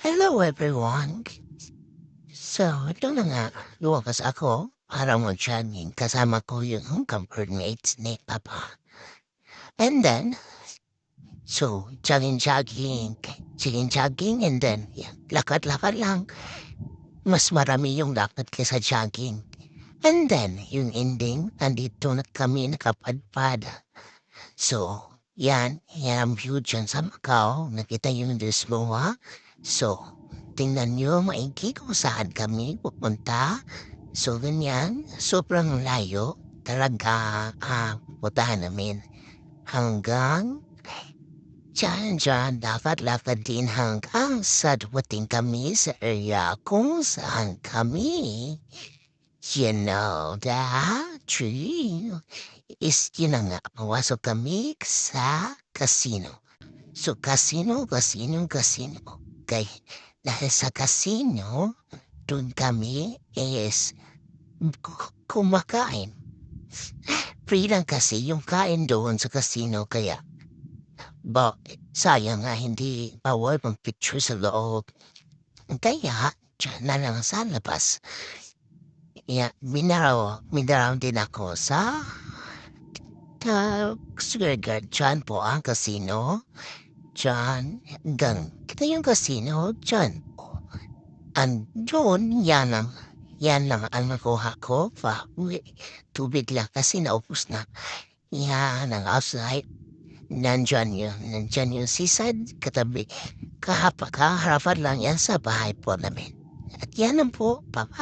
Hello everyone! So, ito na nga, luwakas ako para mag-jogging kasama ko yung mates ni Papa. And then, so, jogging, and then, lakad-lakad lang. Mas marami yung lakad kaysa jogging. And then, yung ending, nandito na kami nakapadpad. So, yan ang view dyan sa Macau. Nakita yung Lisboa. So, tingnan nyo maigi kung saan kami pupunta. So, ganyan. Sobrang layo. Talaga, puntahan namin. Hanggang, dyan, lakad-lakad din hanggang sa dumating kami sa area kung saan kami. You know that tree is yun na nga, pumasok kami sa casino. So, casino. Okay, dahil sa casino, dun kami is kumakain. Free lang kasi yung kain doon sa casino kaya sayang nga hindi bawal mag-picture sa loob. Kaya, dyan na lang sa labas. Minaraw din ako sa Square Guard. Dyan po ang casino. Dyan, kita yung casino, dyan po. Andun, yan lang ang nakuha ko. Tubig lang kasi naubos na. Yan ang outside. Nandyan yung seaside, katabi. Kaharapan lang yan sa bahay po namin. At yan lang po, bye-bye.